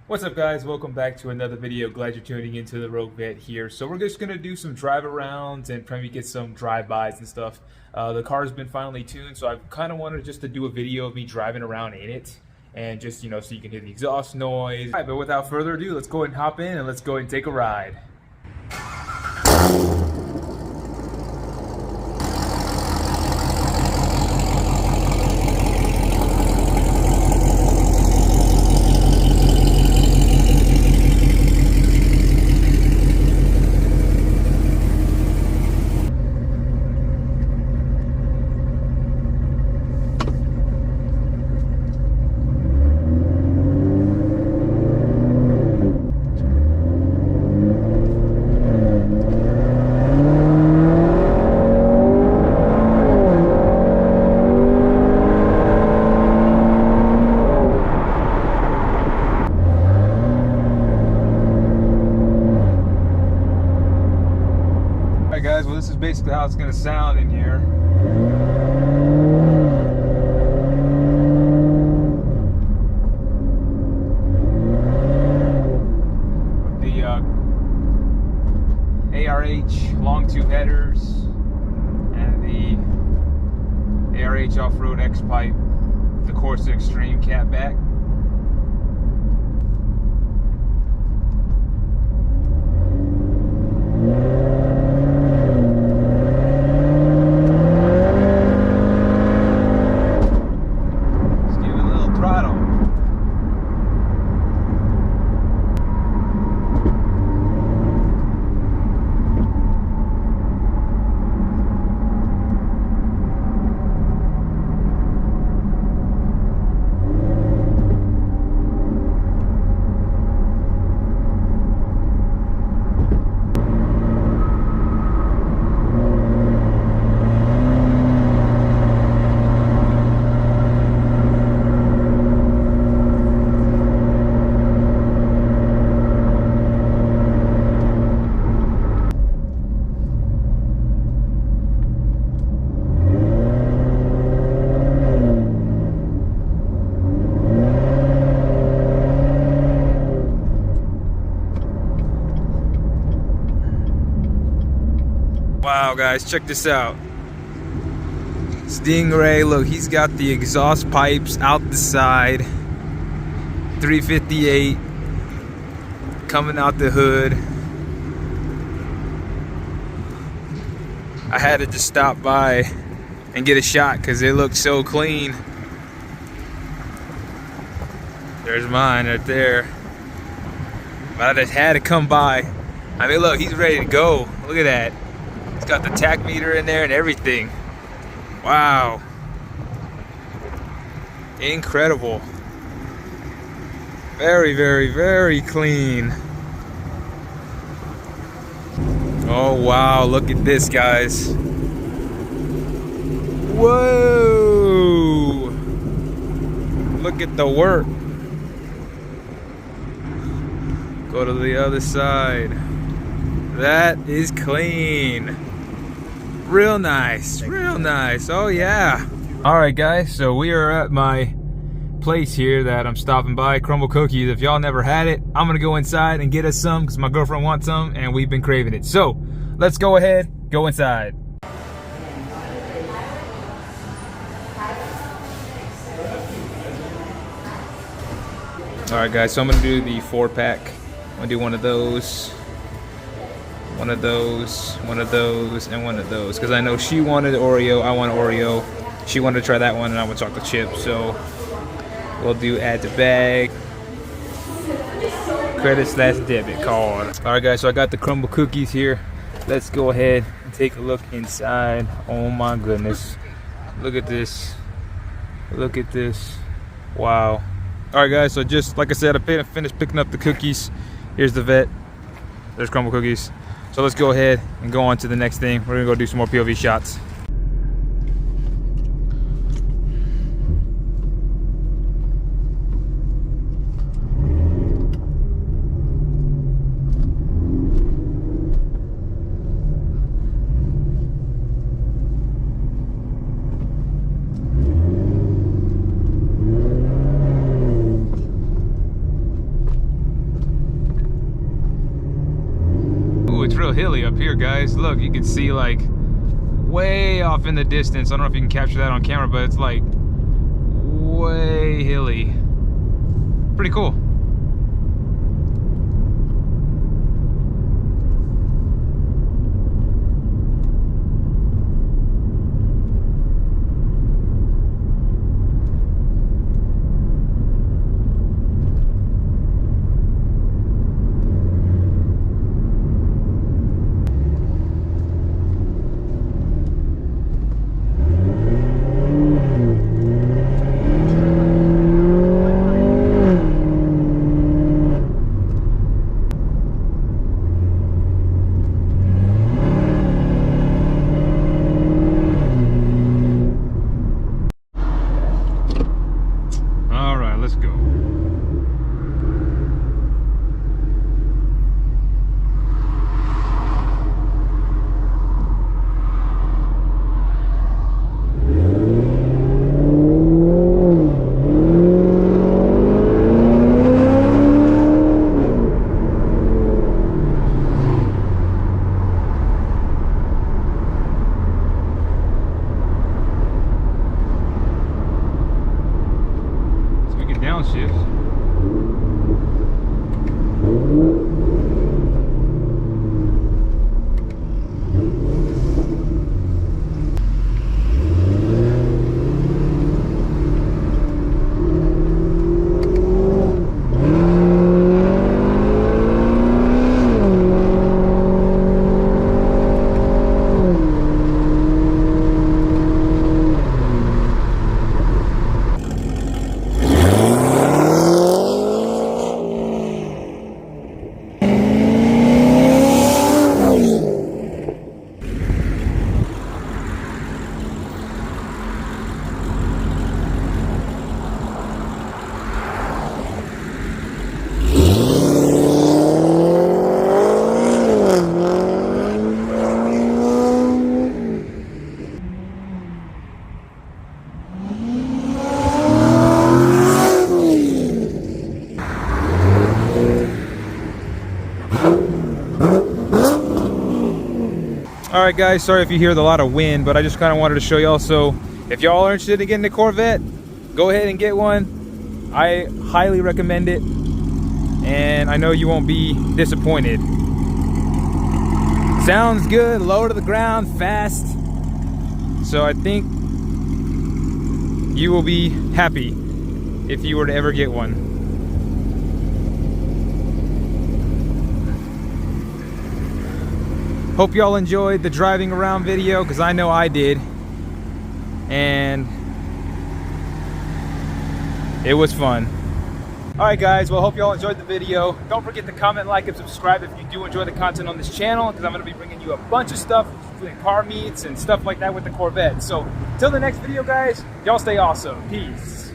What's up, guys? Welcome back to another video. Glad you're tuning into the Rogue Vet here. So we're just gonna do some drive arounds and probably get some drive-bys and stuff. The car's been finally tuned, so I kind of wanted just to do a video of me driving around in it and just, so you can hear the exhaust noise. All right, but without further ado, let's go ahead and hop in and let's go ahead and take a ride. Guys, well, this is basically how it's going to sound in here. With the ARH long tube headers and the ARH off-road X pipe, the Corsa Extreme catback. Wow, guys, check this out. Stingray, look, he's got the exhaust pipes out the side. 358 coming out the hood. I had to just stop by and get a shot because it looks so clean. There's mine right there. But I just had to come by. I mean, look, he's ready to go. Look at that. It's got the tach meter in there and everything. Wow. Incredible. Very, very, very clean. Oh, wow. Look at this, guys. Whoa. Look at the work. Go to the other side. That is clean. Real nice, real nice. Oh yeah. All right, guys, so we are at my place here that I'm stopping by, Crumble Cookies. If y'all never had it, I'm gonna go inside and get us some because my girlfriend wants some and we've been craving it. So let's go ahead, go inside. All right, guys, so I'm gonna do the 4-pack. I'm gonna do one of those, one of those, one of those, and one of those. Because I know she wanted Oreo, I want Oreo. She wanted to try that one, and I want chocolate chip. So we'll do add to bag, credit/debit card. All right, guys, so I got the Crumble cookies here. Let's go ahead and take a look inside. Oh my goodness. Look at this. Look at this. Wow. All right, guys, so just like I said, I finished picking up the cookies. Here's the vet. There's Crumble cookies. So let's go ahead and go on to the next thing. We're gonna go do some more POV shots. here, guys. Look, you can see like way off in the distance. I don't know if you can capture that on camera, but it's like way hilly. Pretty cool. Let's go. Downshift. Alright guys, sorry if you hear a lot of wind, but I just kind of wanted to show y'all. So if y'all are interested in getting a Corvette, go ahead and get one. I highly recommend it, and I know you won't be disappointed. Sounds good, low to the ground, fast. So I think you will be happy if you were to ever get one. Hope y'all enjoyed the driving around video, because I know I did. And it was fun. Alright guys, well, hope y'all enjoyed the video. Don't forget to comment, like, and subscribe if you do enjoy the content on this channel, because I'm going to be bringing you a bunch of stuff, including car meets and stuff like that with the Corvette. So, till the next video guys, y'all stay awesome. Peace.